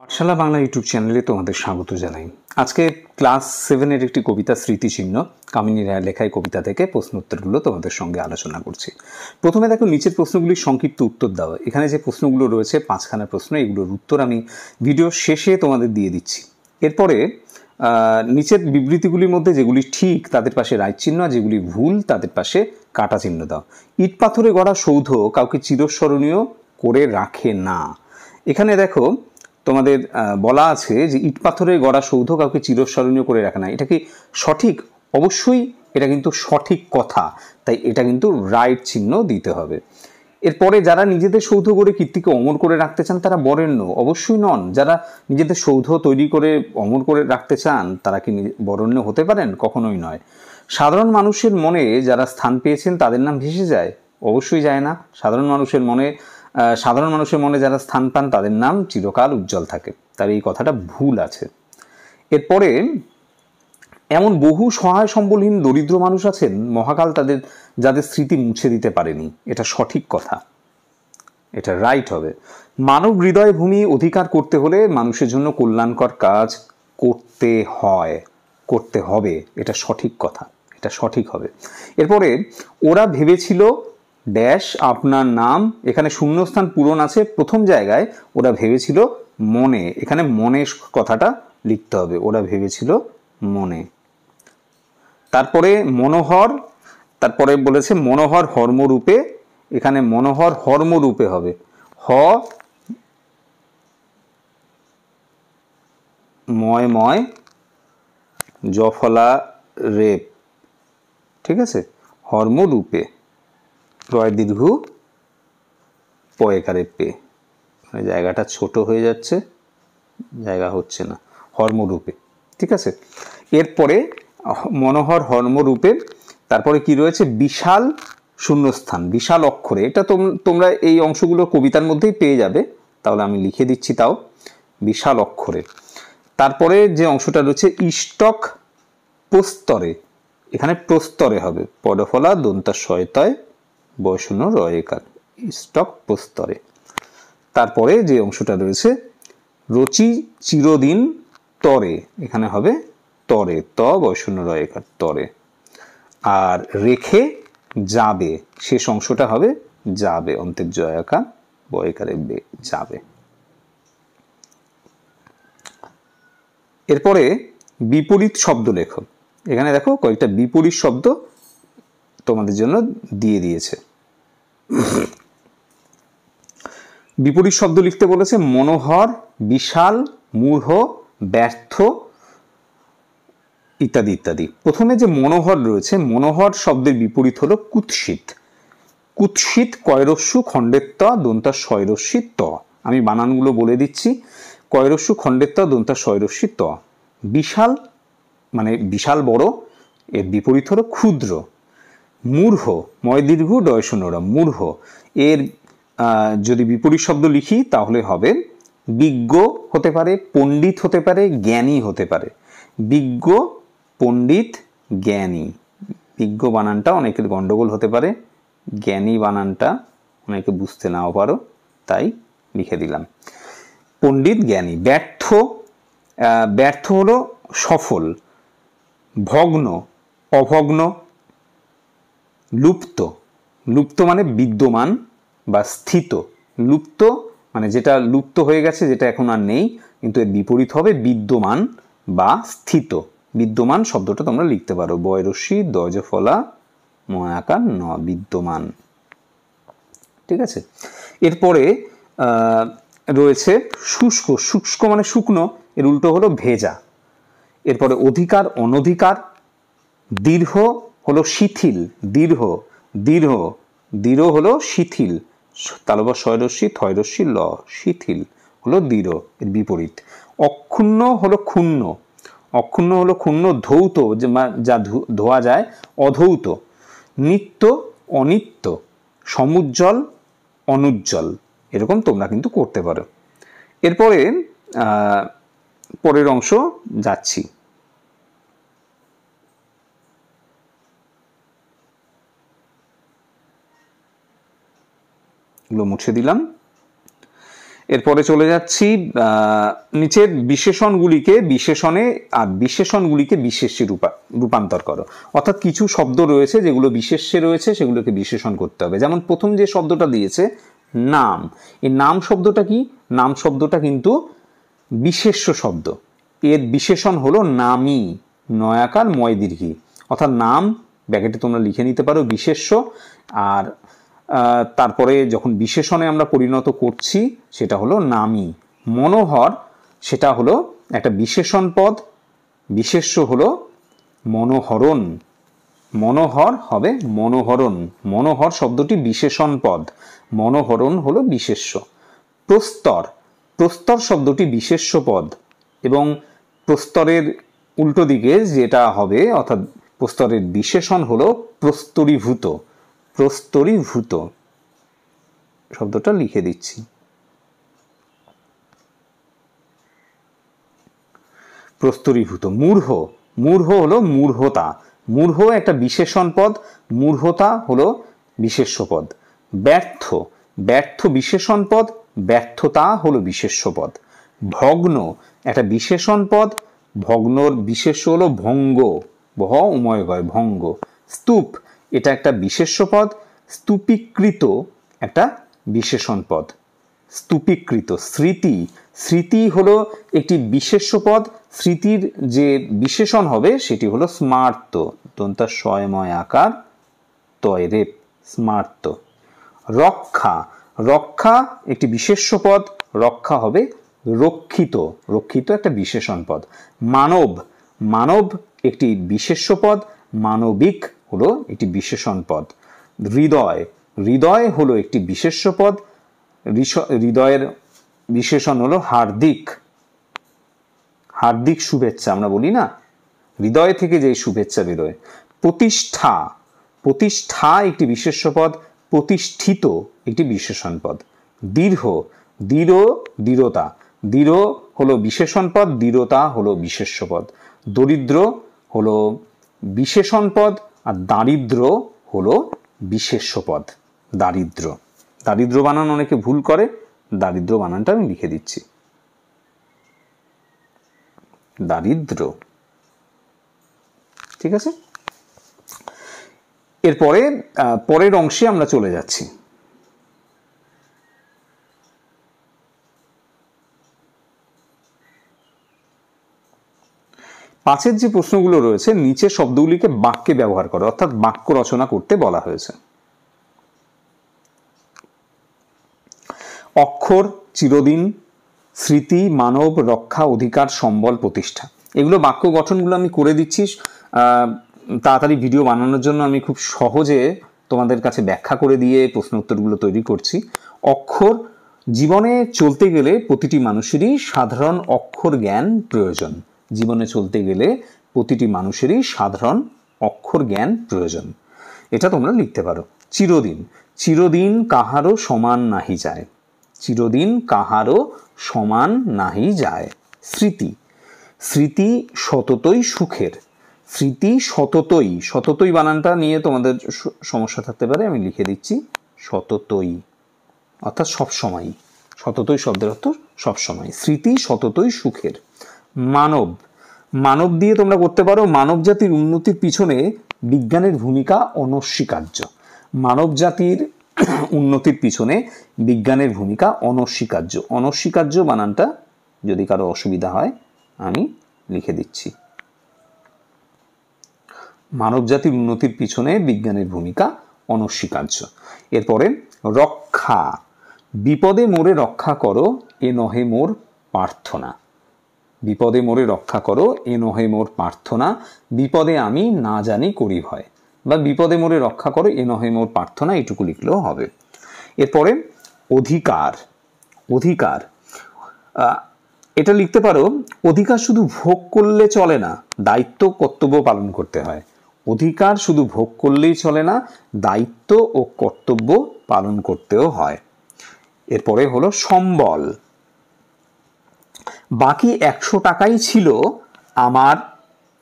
পাঠশালা Bangla YouTube চ্যানেলে তোমাদের স্বাগত জানাই। আজকে ক্লাস 7-এর একটি কবিতা স্মৃতিচিহ্ন কামিনী রায়ের লেখা এই কবিতা থেকে প্রশ্ন উত্তরগুলো তোমাদের সঙ্গে আলোচনা করছি। প্রথমে দেখো, নিচের প্রশ্নগুলির সংক্ষিপ্ত উত্তর দাও। এখানে যে প্রশ্নগুলো রয়েছে 5খানা প্রশ্ন, এগুলোর উত্তর আমি ভিডিওর শেষে তোমাদের দিয়ে দিচ্ছি। এরপরে নিচের বিবৃতিগুলির মধ্যে যেগুলি ঠিক তাদের পাশে রাইট চিহ্ন, আর যেগুলি ভুল তাদের পাশে কাটা চিহ্ন দাও। ইট পাথরে গড়া সৌধ কাউকে চিরস্মরণীয় করে রাখে না। এখানে দেখো তোমাদের বলা আছে যে ইট পাথরে গড়া সৌধ কাউকে চিরস্মরণীয় করে রাখে না। এটা কি সঠিক? অবশ্যই এটা কিন্তু সঠিক কথা, তাই এটা কিন্তু রাইট চিহ্ন দিতে হবে। এরপরে যারা নিজেদের সৌধ গড়ে কীর্তিকে অমর করে রাখতে চান তারা বরেণ্য? অবশ্যই নন। যারা নিজেদের সৌধ তৈরি করে অমর করে রাখতে চান তারা কি বরেণ্য হতে পারেন? কখনোই নয়। সাধারণ মানুষের মনে যারা স্থান পেয়েছেন তাদের নাম ভেসে যায়? অবশ্যই যায় না। সাধারণ মানুষের মনে যারা স্থান পান তাদের নাম চিরকাল উজ্জ্বল থাকে। তার এই কথাটা ভুল আছে। এরপরে এমন বহু সহায় সম্বলহীন দরিদ্র মানুষ আছেন মহাকাল যাদের স্মৃতি মুছে দিতে পারেনি। এটা সঠিক কথা, এটা রাইট হবে। মানব হৃদয় ভূমি অধিকার করতে হলে মানুষের জন্য কল্যাণকর কাজ করতে হবে। এটা সঠিক কথা, এটা সঠিক হবে। এরপরে ওরা ভেবেছিল ড্যাশ আপনার নাম, এখানে শূন্যস্থান পূরণ আছে প্রথম জায়গায়। ওরা ভেবেছিল মনে, এখানে মনের কথাটা লিখতে হবে। ওরা ভেবেছিল মনে। তারপরে মনোহর, তারপরে বলেছে মনোহর হর্মরূপে, এখানে মনোহর হর্মরূপে হবে। ময় জফলা রেপ, ঠিক আছে, হর্মরূপে, রয় দীর্ঘ পয়েকারে পে, জায়গাটা ছোট হয়ে যাচ্ছে, জায়গা হচ্ছে না, হর্মরূপে, ঠিক আছে। এরপরে মনোহর হর্মরূপে, তারপরে কি রয়েছে বিশাল শূন্যস্থান, বিশাল অক্ষরে। এটা তোমরা এই অংশগুলো কবিতার মধ্যেই পেয়ে যাবে, তাহলে আমি লিখে দিচ্ছি তাও, বিশাল অক্ষরে। তারপরে যে অংশটা রয়েছে ইষ্টক প্রস্তরে, এখানে প্রস্তরে হবে, পদফলা দন্তাশয়তয় বয়শূন্য রয়েকার, ইষ্টক প্রস্তরে। তারপরে যে অংশটা রয়েছে রচি চিরদিন তরে, এখানে হবে তরে, ত বয়শূন্য রয়েকার, তরে। আর রেখে যাবে, শেষ অংশটা হবে যাবে, অন্তের জয়াকার বয়কারে বে, যাবে। এরপরে বিপরীত শব্দ লেখো। এখানে দেখো কয়েকটা বিপরীত শব্দ তোমাদের জন্য দিয়ে দিয়েছে। বিপরীত শব্দ লিখতে বলেছে মনোহর, বিশাল, মূঢ়, ব্যর্থ ইত্যাদি ইত্যাদি। প্রথমে যে মনোহর রয়েছে, মনোহর শব্দের বিপরীত হলো কুৎসিত। কুৎসিত কয়রস্যু খণ্ডের ত দন্তা শয়রস্যি ত। আমি বানানগুলো বলে দিচ্ছি। কয়রস্যু খণ্ডের ত দন্তা শয়রস্যি ত। বিশাল মানে বিশাল বড়, এর বিপরীত হলো ক্ষুদ্র। মূঢ়, ময় দীর্ঘ ডয় শূন্যরা, মূঢ়, এর যদি বিপরীত শব্দ লিখি তাহলে হবে বিজ্ঞ হতে পারে, পণ্ডিত হতে পারে, জ্ঞানী হতে পারে। বিজ্ঞ, পণ্ডিত, জ্ঞানী। বিজ্ঞ বানানটা অনেকের গন্ডগোল হতে পারে, জ্ঞানী বানানটা অনেকে বুঝতে নাও পারো, তাই লিখে দিলাম পণ্ডিত, জ্ঞানী। ব্যর্থ, ব্যর্থ হলো সফল। ভগ্ন, অভগ্ন। লুপ্ত, লুপ্ত মানে বিদ্যমান বা স্থিত। লুপ্ত মানে যেটা লুপ্ত হয়ে গেছে, যেটা এখন আর নেই, কিন্তু এর বিপরীত হবে বিদ্যমান বা স্থিত। বিদ্যমান শব্দটা তোমরা লিখতে পারো বয়রস্যি দজফলা ময়াকার ন, বিদ্যমান, ঠিক আছে। এরপরে রয়েছে শুষ্ক, শুষ্ক মানে শুকনো, এর উল্টো হলো ভেজা। এরপরে অধিকার, অনধিকার। দীর্ঘ হলো শিথিল, দীর্ঘ, দীর্ঘ, দৃঢ় হলো শিথিল, তালবা শয়রস্যি থয়রস্যি ল, শিথিল হলো দৃঢ়, এর বিপরীত। অক্ষুণ্ণ হলো ক্ষুণ্ণ, অক্ষুণ্ণ হলো ক্ষুণ্ণ। ধৌত যা ধোয়া যায়, অধৌত। নিত্য, অনিত্য। সমুজ্জ্বল, অনুজ্জ্বল। এরকম তোমরা কিন্তু করতে পারো। এরপরে পরের অংশ যাচ্ছি। এগুলো মুছে দিলাম। এরপরে চলে যাচ্ছি নিচের বিশেষণগুলিকে বিশেষণে আর বিশেষণগুলিকে বিশেষ্যে রূপান্তর করো। অর্থাৎ কিছু শব্দ রয়েছে যেগুলো বিশেষ্যে রয়েছে, সেগুলোকে বিশেষণ করতে হবে। যেমন প্রথম যে শব্দটা দিয়েছে নাম, এই নাম শব্দটা কি? নাম শব্দটা কিন্তু বিশেষ্য শব্দ, এর বিশেষণ হলো নামী, নয়াকার ময় দীর্ঘী। অর্থাৎ নাম ব্যাকেটে তোমরা লিখে নিতে পারো বিশেষ্য, আর তারপরে যখন বিশেষণে আমরা পরিণত করছি সেটা হলো নামী। মনোহর সেটা হলো একটা বিশেষণ পদ, বিশেষ্য হলো মনোহরণ, মনোহর হবে মনোহরণ। মনোহর শব্দটি বিশেষণ পদ, মনোহরণ হলো বিশেষ্য। প্রস্তর, প্রস্তর শব্দটি বিশেষ্য পদ এবং প্রস্তরের উল্টো দিকে যেটা হবে অর্থাৎ প্রস্তরের বিশেষণ হলো প্রস্তরীভূত। প্রস্তরীভূত শব্দটা লিখে দিচ্ছি। প্রস্তরীভূত। মূঢ়, মূঢ় হলো মূঢ়তা, মূঢ় একটা বিশেষণ পদ, মূঢ়তা হলো বিশেষ্য পদ। ব্যর্থ, ব্যর্থ বিশেষণ পদ, ব্যর্থতা হলো বিশেষ্য পদ। ভগ্ন একটা বিশেষণ পদ, ভগ্নর বিশেষ্য হলো ভঙ্গ, ভ উময় গয় ভঙ্গ। স্তূপ এটা একটা বিশেষ্য পদ, স্তূপীকৃত একটা বিশেষণ পদ, স্তূপীকৃত। স্মৃতি, স্মৃতি হলো একটি বিশেষ্য পদ, স্মৃতির যে বিশেষণ হবে সেটি হলো স্মার্ত, দন্তা শয়ময় আকার তয় রেপ, স্মার্ত। রক্ষা, রক্ষা একটি বিশেষ্য পদ, রক্ষা হবে রক্ষিত, রক্ষিত একটা বিশেষণ পদ। মানব, মানব একটি বিশেষ্য পদ, মানবিক হলো একটি বিশেষণ পদ। হৃদয়, হৃদয় হলো একটি বিশেষ্য পদ, হৃদয়ের বিশেষণ হলো হার্দিক, হার্দিক শুভেচ্ছা আমরা বলি না, হৃদয় থেকে যে শুভেচ্ছা বেরোয়। প্রতিষ্ঠা, প্রতিষ্ঠা একটি বিশেষ্য পদ, প্রতিষ্ঠিত একটি বিশেষণ পদ। দৃঢ়, দৃঢ় দৃঢ়তা, দৃঢ় হলো বিশেষণ পদ, দৃঢ়তা হলো বিশেষ্য পদ। দরিদ্র হলো বিশেষণ পদ আর দারিদ্র হলো বিশেষ্য পদ। দারিদ্র, দারিদ্র বানান অনেকে ভুল করে, দারিদ্র বানানটা আমি লিখে দিচ্ছি, দারিদ্র। ঠিক আছে, এরপরে পরের অংশে আমরা চলে যাচ্ছি। পাঁচের যে প্রশ্নগুলো রয়েছে নিচের শব্দগুলিকে বাক্যে ব্যবহার করো, অর্থাৎ বাক্য রচনা করতে বলা হয়েছে। অক্ষর, চিরদিন, স্মৃতি, মানব, রক্ষা, অধিকার, সম্বল, প্রতিষ্ঠা, এগুলো বাক্য গঠনগুলো আমি করে দিচ্ছি তাড়াতাড়ি ভিডিও বানানোর জন্য। আমি খুব সহজে তোমাদের কাছে ব্যাখ্যা করে দিয়ে প্রশ্ন উত্তরগুলো তৈরি করছি। অক্ষর, জীবনে চলতে গেলে প্রতিটি মানুষেরই সাধারণ অক্ষর জ্ঞান প্রয়োজন, জীবনে চলতে গেলে প্রতিটি মানুষেরই সাধারণ অক্ষর জ্ঞান প্রয়োজন, এটা তোমরা লিখতে পারো। চিরদিন, চিরদিন কাহারও সমান নাহি যায়, চিরদিন কাহারও সমান নাহি যায়। স্মৃতি, স্মৃতি সততই সুখের, স্মৃতি সততই, সততই বানানটা নিয়ে তোমাদের সমস্যা থাকতে পারে, আমি লিখে দিচ্ছি সততই, অর্থাৎ সবসময়, সততই শব্দের অর্থ সবসময়। স্মৃতি সততই সুখের। মানব, মানব দিয়ে তোমরা করতে পারো মানব জাতির উন্নতির পিছনে বিজ্ঞানের ভূমিকা অনস্বীকার্য, মানব জাতির উন্নতির পিছনে বিজ্ঞানের ভূমিকা অনস্বীকার্য। অনস্বীকার্য বানানটা যদি কারো অসুবিধা হয় আমি লিখে দিচ্ছি, মানব জাতির উন্নতির পিছনে বিজ্ঞানের ভূমিকা অনস্বীকার্য। এরপরে রক্ষা, বিপদে মোরে রক্ষা করো এ নহে মোর প্রার্থনা, বিপদে মোরে রক্ষা করো এ নহে মোর প্রার্থনা, বিপদে আমি না জানি করি ভয়, বা বিপদে মোরে রক্ষা করো এ নহে মোর প্রার্থনা, এইটুকু লিখলেও হবে। এরপরে অধিকার, অধিকার এটা লিখতে পারো অধিকার শুধু ভোগ করলে চলে না, দায়িত্ব কর্তব্য পালন করতে হয়। অধিকার শুধু ভোগ করলেই চলে না, দায়িত্ব ও কর্তব্য পালন করতেও হয়। এরপরে হলো সম্বল, বাকি 100 টাকাই ছিল আমার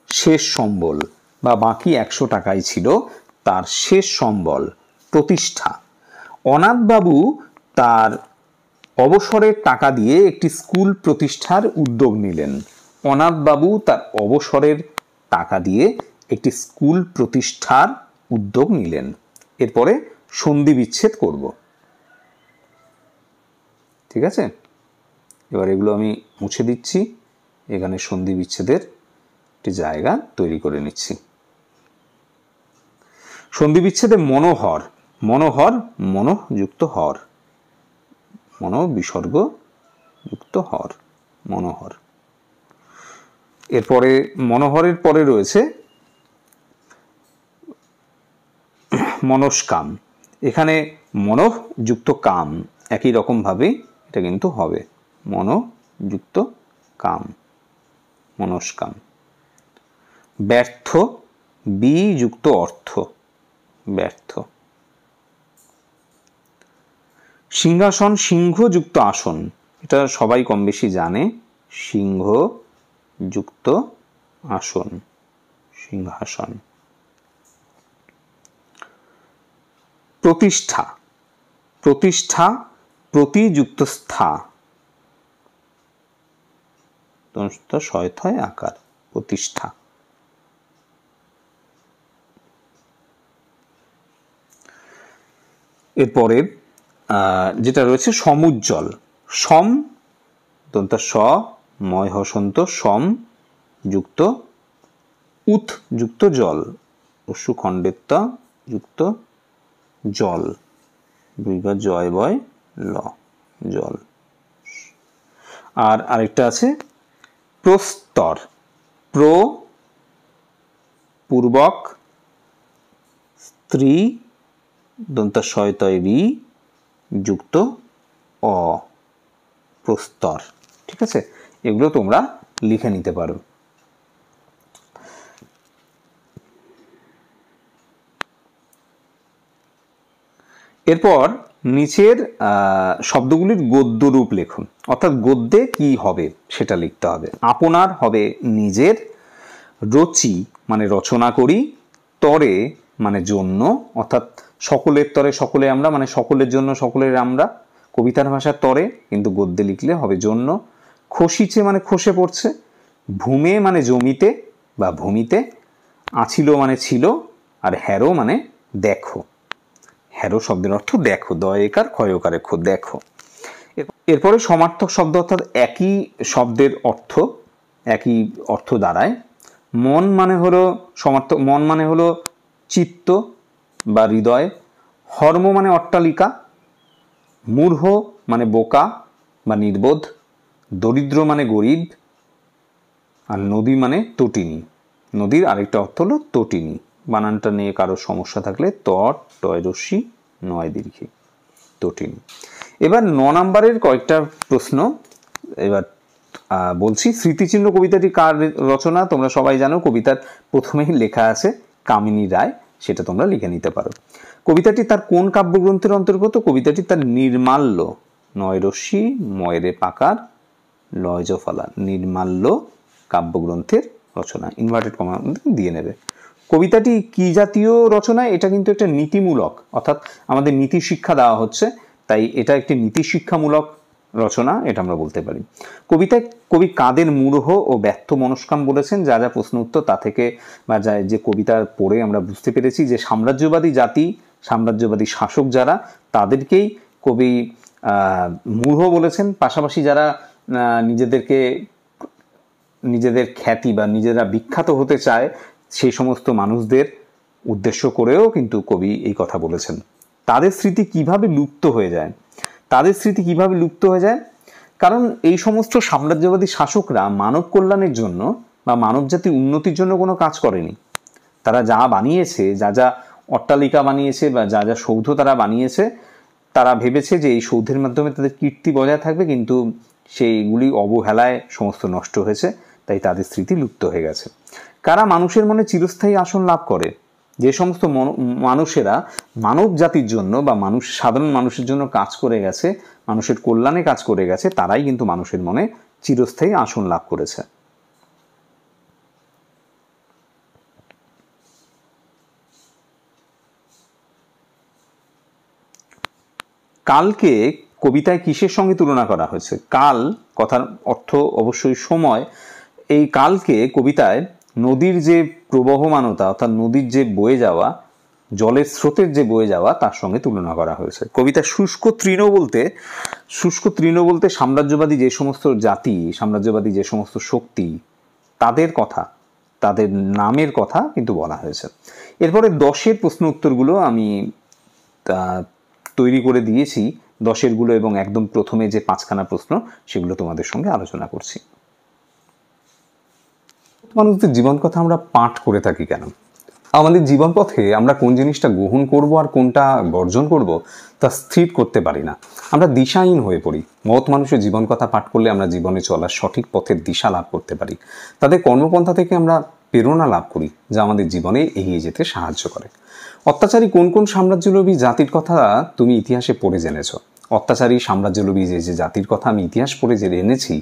শেষ সম্বল, বা বাকি 100 টাকাই ছিল তার শেষ সম্বল। প্রতিষ্ঠা, অনাথবাবু তার অবসরের টাকা দিয়ে একটি স্কুল প্রতিষ্ঠার উদ্যোগ নিলেন। অনাথবাবু তার অবসরের টাকা দিয়ে একটি স্কুল প্রতিষ্ঠার উদ্যোগ নিলেন। এরপরে সন্ধি বিচ্ছেদ করব। ঠিক আছে, এবার এগুলো আমি মুছে দিচ্ছি, এখানে সন্ধি বিচ্ছেদের একটি জায়গা তৈরি করে নিচ্ছি। সন্ধি বিচ্ছেদে মনোহর, মনোহর মনোযুক্ত হর, মনো বিসর্গ যুক্ত হর, মনোহর। এরপরে মনোহরের পরে রয়েছে মনস্কাম। এখানে মনঃ যুক্ত কাম, একই রকম ভাবে এটা কিন্তু হবে, মনোযুক্ত কাম, মনস্কাম। ব্যর্থ, বি যুক্ত অর্থ, ব্যর্থ। সিংহাসন, সিংহ যুক্ত আসন, এটা সবাই কম বেশি জানে, সিংহ যুক্ত আসন, সিংহাসন। প্রতিষ্ঠা, প্রতিষ্ঠা প্রতিযুক্ত স্থা, শয়থয় আকার, প্রতিষ্ঠা। এরপরে যেটা রয়েছে সমুজ্জ্বল, সম দন্ত স ময় হসন্ত, সম যুক্ত উৎ যুক্ত জল, অশ্রু খণ্ডেত্তা যুক্ত জল, দুইবার জয় বয় ল, জল। আর আরেকটা আছে প্রস্তর, প্র পূর্বক স্ত্রী দন্ত শয়তয় রি যুক্ত অ, প্রস্তর। ঠিক আছে, এগুলো তোমরা লিখে নিতে পারো। এরপর নিচের শব্দগুলির গদ্য রূপ লেখুন, অর্থাৎ গদ্যে কি হবে সেটা লিখতে হবে। আপনার হবে নিজের, রচি মানে রচনা করি, তরে মানে জন্য, অর্থাৎ সকলের তরে সকলে আমরা মানে সকলের জন্য সকলের আমরা, কবিতার ভাষার তরে, কিন্তু গদ্যে লিখলে হবে জন্য। খসিছে মানে খসে পড়ছে, ভূমে মানে জমিতে বা ভূমিতে, আছিল মানে ছিল, আর হ্যারো মানে দেখো। হ্যারো শব্দের অর্থ দেখো, দয়কার ক্ষয়কারে খো, দেখো। এরপরে সমার্থক শব্দ, অর্থাৎ একই শব্দের অর্থ, একই অর্থ দাঁড়ায়। মন মানে হলো সমার্থক, মন মানে হলো চিত্ত বা হৃদয়। হর্ম মানে অট্টালিকা। মূঢ় মানে বোকা বা নির্বোধ। দরিদ্র মানে গরিব। আর নদী মানে তটিনী। নদীর আরেকটা অর্থ হলো তটিনী। বানানটা নিয়ে কারো সমস্যা থাকলে তট, টয় রস্যি, নয় দীর্ঘী, তটিনী। এবার 9 নম্বরের কয়েকটা প্রশ্ন এবার বলছি। স্মৃতিচিহ্ন কবিতাটি কার রচনা? তোমরা সবাই জানো, কবিতার প্রথমেই লেখা আছে কামিনী রায়, সেটা তোমরা লিখে নিতে পারো। কবিতাটি তার কোন কাব্যগ্রন্থের অন্তর্গত? কবিতাটি তার নির্মাল্য, নয় রশ্মি ময়রে পাকার লয় জফালা, নির্মাল্য কাব্যগ্রন্থের রচনা। ইনভার্টেড কমা দিয়ে নেবে। কবিতাটি কি জাতীয় রচনা? এটা কিন্তু একটা নীতিমূলক, অর্থাৎ আমাদের নীতি শিক্ষা দেওয়া হচ্ছে, তাই এটা একটি নীতি শিক্ষামূলক রচনা, এটা আমরা বলতে পারি। কবিতায় কবি কাদের মূঢ় ও ব্যর্থ মনস্কাম বলেছেন? যা যা প্রশ্ন উত্তর তা থেকে বা যা যে কবিতা পড়ে আমরা বুঝতে পেরেছি যে সাম্রাজ্যবাদী জাতি, সাম্রাজ্যবাদী শাসক যারা, তাদেরকেই কবি মূঢ় বলেছেন। পাশাপাশি যারা নিজেদের খ্যাতি বা নিজেরা বিখ্যাত হতে চায় সেই সমস্ত মানুষদের উদ্দেশ্য করেও কিন্তু কবি এই কথা বলেছেন। তাদের স্মৃতি কিভাবে লুপ্ত হয়ে যায়? তাদের স্মৃতি কিভাবে লুপ্ত হয়ে যায়? কারণ এই সমস্ত সাম্রাজ্যবাদী শাসকরা মানব কল্যাণের জন্য বা মানব জাতির উন্নতির জন্য কোনো কাজ করেনি। তারা যা বানিয়েছে, যা যা অট্টালিকা বানিয়েছে বা যা যা সৌধ তারা বানিয়েছে, তারা ভেবেছে যে এই সৌধের মাধ্যমে তাদের কীর্তি বজায় থাকবে, কিন্তু সেইগুলি অবহেলায় সমস্ত নষ্ট হয়েছে, তাই তাদের স্মৃতি লুপ্ত হয়ে গেছে। কারা মানুষের মনে চিরস্থায়ী আসন লাভ করে? যে সমস্ত মানুষেরা মানব জাতির জন্য বা সাধারণ মানুষের জন্য কাজ করে গেছে, মানুষের কল্যাণে কাজ করে গেছে, তারাই কিন্তু মানুষের মনে চিরস্থায়ী আসন লাভ করেছে। কালকে কবিতায় কিসের সঙ্গে তুলনা করা হয়েছে? কাল কথার অর্থ অবশ্যই সময়। এই কালকে কবিতায় নদীর যে প্রবহমানতা অর্থাৎ নদীর যে বয়ে যাওয়া, জলের স্রোতের যে বয়ে যাওয়া তার সঙ্গে তুলনা করা হয়েছে। কবিতা শুষ্ক তৃণ বলতে সাম্রাজ্যবাদী যে সমস্ত জাতি, সাম্রাজ্যবাদী যে সমস্ত শক্তি, তাদের কথা, তাদের নামের কথা কিন্তু বলা হয়েছে। এরপরে 10-এর প্রশ্ন উত্তরগুলো আমি তৈরি করে দিয়েছি, 10-এরগুলো, এবং একদম প্রথমে যে 5খানা প্রশ্ন সেগুলো তোমাদের সঙ্গে আলোচনা করছি। মানুষদের জীবন কথা আমরা পাঠ করে থাকি কেন? আমাদের জীবন পথে আমরা কোন জিনিসটা গ্রহণ করব আর কোনটা বর্জন করব তা স্থির করতে পারি না। আমরা দিশাহীন হয়ে পড়ি। মহৎ মানুষের জীবন কথা পাঠ করলে আমরা জীবনে চলার সঠিক পথের দিশা লাভ করতে পারি। তাদের কর্মপন্থা থেকে আমরা প্রেরণা লাভ করি, যা আমাদের জীবনে এগিয়ে যেতে সাহায্য করে। অত্যাচারী কোন কোন সাম্রাজ্যলোভী জাতির কথা তুমি ইতিহাসে পড়ে জেনেছ? অত্যাচারী সাম্রাজ্যলোভী যে জাতির কথা আমি ইতিহাস পড়ে জেনে এনেছি,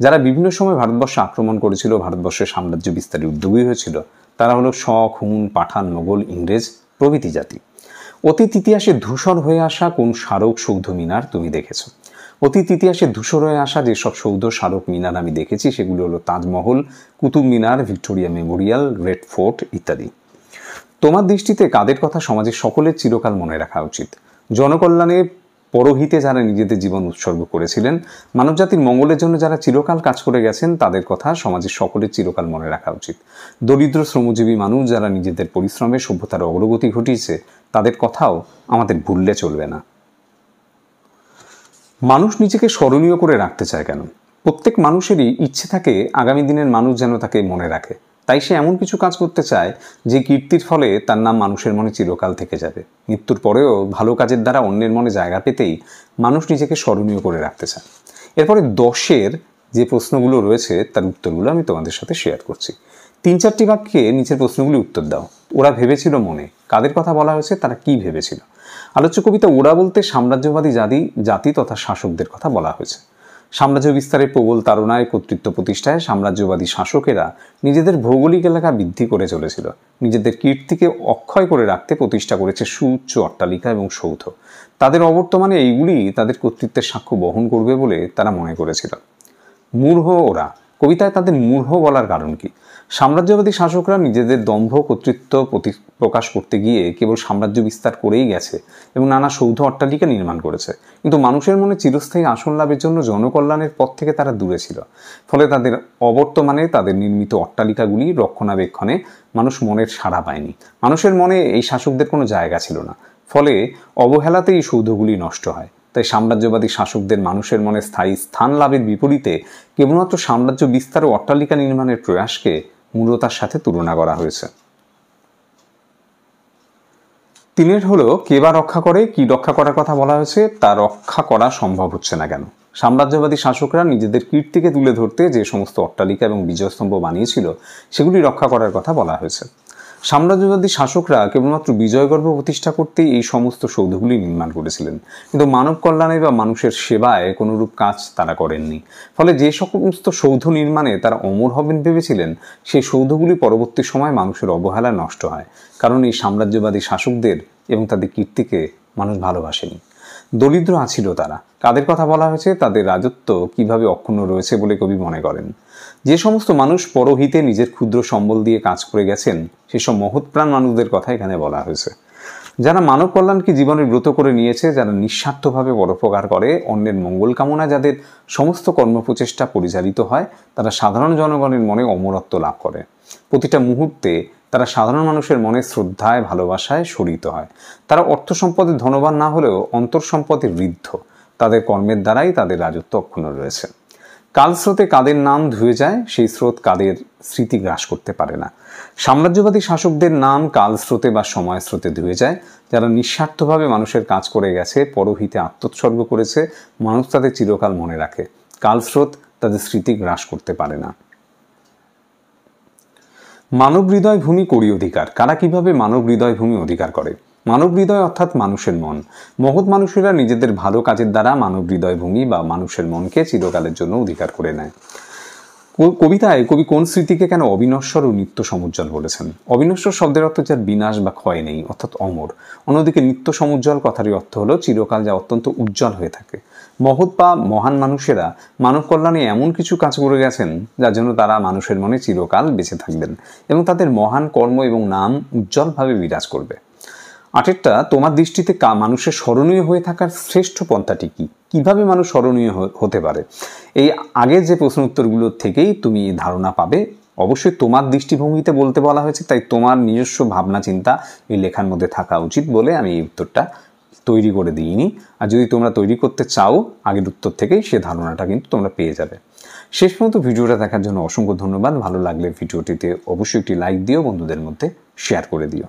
যারা বিভিন্ন সময় ভারতবর্ষে আক্রমণ করেছিল, ভারতবর্ষের সাম্রাজ্য বিস্তারে উদ্যোগী হয়েছিল, তারা হলো শক, হুন, পাঠান, মোগল, ইংরেজ প্রভৃতি জাতি। অতীত ইতিহাসে ধূসর হয়ে আসা কোন স্মারক, সৌধ, মিনার তুমি দেখেছ? অতীত ইতিহাসে ধূসর হয়ে আসা যেসব সৌধ, স্মারক, মিনার আমি দেখেছি সেগুলো হলো Taj Mahal, Qutub Minar, Victoria Memorial, red fort ইত্যাদি। তোমার দৃষ্টিতে কাদের কথা সমাজের সকলের চিরকাল মনে রাখা উচিত? জনকল্যাণে, পরহিতে যারা নিজেদের জীবন উৎসর্গ করেছিলেন, মানবজাতির মঙ্গলের জন্য যারা চিরকাল কাজ করে গেছেন, তাদের কথা সমাজের সকলের চিরকাল মনে রাখা উচিত। দরিদ্র শ্রমজীবী মানুষ যারা নিজেদের পরিশ্রমে সভ্যতার অগ্রগতি ঘটিয়েছে, তাদের কথাও আমাদের ভুললে চলবে না। মানুষ নিজেকে স্মরণীয় করে রাখতে চায় কেন? প্রত্যেক মানুষেরই ইচ্ছে থাকে আগামী দিনের মানুষ যেন তাকে মনে রাখে। তাই সে এমন কিছু কাজ করতে চায় যে কীর্তির ফলে তার নাম মানুষের মনে চিরকাল থেকে যাবে। মৃত্যুর পরেও ভালো কাজের দ্বারা অন্যের মনে জায়গা পেতেই মানুষ নিজেকে স্মরণীয় করে রাখতে চায়। এরপরে 10-এর যে প্রশ্নগুলো রয়েছে তার উত্তরগুলো আমি তোমাদের সাথে শেয়ার করছি। 3-4টি বাক্যে নিচের প্রশ্নগুলি উত্তর দাও। ওরা ভেবেছিল মনে, কাদের কথা বলা হয়েছে, তারা কি ভেবেছিল? আলোচ্য কবিতা ওরা বলতে সাম্রাজ্যবাদী জাতি তথা শাসকদের কথা বলা হয়েছে। সাম্রাজ্য বিস্তারের প্রবল তাড়নায়, কর্তৃত্ব প্রতিষ্ঠায় সাম্রাজ্যবাদী শাসকেরা নিজেদের ভৌগোলিক এলাকা বৃদ্ধি করে চলেছিল। নিজেদের কীর্তিকে অক্ষয় করে রাখতে প্রতিষ্ঠা করেছে সুউচ্চ অট্টালিকা এবং সৌধ। তাদের অবর্তমানে এইগুলি তাদের কর্তৃত্বের সাক্ষ্য বহন করবে বলে তারা মনে করেছিল। মূঢ় ওরা, কবিতায় তাদের মূঢ় বলার কারণ কি? সাম্রাজ্যবাদী শাসকরা নিজেদের দম্ভ, কর্তৃত্ব প্রকাশ করতে গিয়ে কেবল সাম্রাজ্য বিস্তার করেই গেছে এবং নানা সৌধ অট্টালিকা নির্মাণ করেছে, কিন্তু মানুষের মনে চিরস্থায়ী আসন লাভের জন্য জনকল্যাণের পথ থেকে তারা দূরে ছিল। ফলে তাদের অবর্তমানে তাদের নির্মিত অট্টালিকাগুলি রক্ষণাবেক্ষণে মানুষ মনের সাড়া পায়নি। মানুষের মনে এই শাসকদের কোনো জায়গা ছিল না, ফলে অবহেলাতে এই সৌধগুলি নষ্ট হয়। তাই সাম্রাজ্যবাদী শাসকদের মানুষের মনে স্থায়ী স্থান লাভের বিপরীতে কেবলমাত্র সাম্রাজ্য বিস্তার ও অট্টালিকা নির্মাণের প্রয়াসকে মূঢ়তার সাথে তুলনা করা হয়েছে। 3 হলো কে বা রক্ষা করে, কি রক্ষা করার কথা বলা হয়েছে, তা রক্ষা করা সম্ভব হচ্ছে না কেন? সাম্রাজ্যবাদী শাসকরা নিজেদের কীর্তিকে তুলে ধরতে যে সমস্ত অট্টালিকা এবং বিজয়স্তম্ভ বানিয়েছিল সেগুলি রক্ষা করার কথা বলা হয়েছে। সাম্রাজ্যবাদী শাসকরা কেবলমাত্র বিজয়গর্ব প্রতিষ্ঠা করতেই এই সমস্ত সৌধগুলি নির্মাণ করেছিলেন, কিন্তু মানব কল্যাণে বা মানুষের সেবায় কোনোরূপ কাজ তারা করেননি। ফলে যে সমস্ত সৌধ নির্মাণে তারা অমর হবেন ভেবেছিলেন, সেই সৌধগুলি পরবর্তী সময় মানুষের অবহেলায় নষ্ট হয়, কারণ এই সাম্রাজ্যবাদী শাসকদের এবং তাদের কীর্তিকে মানুষ ভালোবাসেনি। দরিদ্র আছিল তারা, কাদের কথা বলা হয়েছে, তাদের রাজত্ব কিভাবে অক্ষুণ্ণ রয়েছে বলে কবি মনে করেন। যে সমস্ত মানুষ পরহিতে নিজের ক্ষুদ্র সম্বল দিয়ে কাজ করে গেছেন, সেসব মহৎপ্রাণ মানুষদের কথা এখানে বলা হয়েছে। যারা মানব কল্যাণকে জীবনের ব্রত করে নিয়েছে, যারা নিঃস্বার্থভাবে পরোপকার করে, অন্যের মঙ্গল কামনা যাদের সমস্ত কর্মপ্রচেষ্টা পরিচালিত হয়, তারা সাধারণ জনগণের মনে অমরত্ব লাভ করে। প্রতিটা মুহূর্তে তারা সাধারণ মানুষের মনে শ্রদ্ধায়, ভালোবাসায় শরিত হয়। তারা অর্থ সম্পদে ধনবান না হলেও অন্তর সম্পদে ঋদ্ধ। তাদের কর্মের দ্বারাই তাদের রাজত্ব অক্ষুণ্ণ রয়েছে। কাল স্রোতে কাদের নাম ধুয়ে যায়, সেই স্রোত কাদের স্মৃতি গ্রাস করতে পারে না। সাম্রাজ্যবাদী শাসকদের নাম কাল স্রোতে বা সময় স্রোতে ধুয়ে যায়। যারা নিঃস্বার্থভাবে মানুষের কাজ করে গেছে, পরহিতে আত্মোৎসর্গ করেছে, মানুষ তাদের চিরকাল মনে রাখে। কাল স্রোত তাদের স্মৃতি গ্রাস করতে পারে না। মানব হৃদয় ভূমি করি অধিকার। কারা কিভাবে মানব হৃদয় ভূমি অধিকার করে? মানব হৃদয় অর্থাৎ মানুষের মন। মহৎ মানুষেরা নিজেদের ভালো কাজের দ্বারা মানব হৃদয় ভূমি বা মানুষের মনকে চিরকালের জন্য অধিকার করে নেয়। কবিতায় কবি কোন স্মৃতিকে কেন অবিনশ্বর ও নিত্য সমুজ্জ্বল বলেছেন? অবিনশ্বর শব্দের অর্থ যার বিনাশ বা ক্ষয় নেই, অর্থাৎ অমর। অন্যদিকে নিত্য সমুজ্জ্বল কথারই অর্থ হলো চিরকাল যা অত্যন্ত উজ্জ্বল হয়ে থাকে। মহৎ বা মহান মানুষেরা মানব কল্যাণে এমন কিছু কাজ করে গেছেন যার জন্য তারা মানুষের মনে চিরকাল বেঁচে থাকবেন এবং তাদের মহান কর্ম এবং নাম উজ্জ্বলভাবে বিরাজ করবে। 8টা, তোমার দৃষ্টিতে মানুষের স্মরণীয় হয়ে থাকার শ্রেষ্ঠ পন্থাটি কি? কিভাবে মানুষ স্মরণীয় হতে পারে? এই আগের যে প্রশ্ন উত্তরগুলোর থেকেই তুমি ধারণা পাবে। অবশ্যই তোমার দৃষ্টিভঙ্গিতে বলতে বলা হয়েছে, তাই তোমার নিজস্ব ভাবনা চিন্তা এই লেখার মধ্যে থাকা উচিত বলে আমি এই উত্তরটা তৈরি করে দিইনি। আর যদি তোমরা তৈরি করতে চাও আগের উত্তর থেকেই, সে ধারণাটা কিন্তু তোমরা পেয়ে যাবে। শেষ পর্যন্ত ভিডিওটা দেখার জন্য অসংখ্য ধন্যবাদ। ভালো লাগলে ভিডিওটিতে অবশ্যই একটি লাইক দিও, বন্ধুদের মধ্যে শেয়ার করে দিও।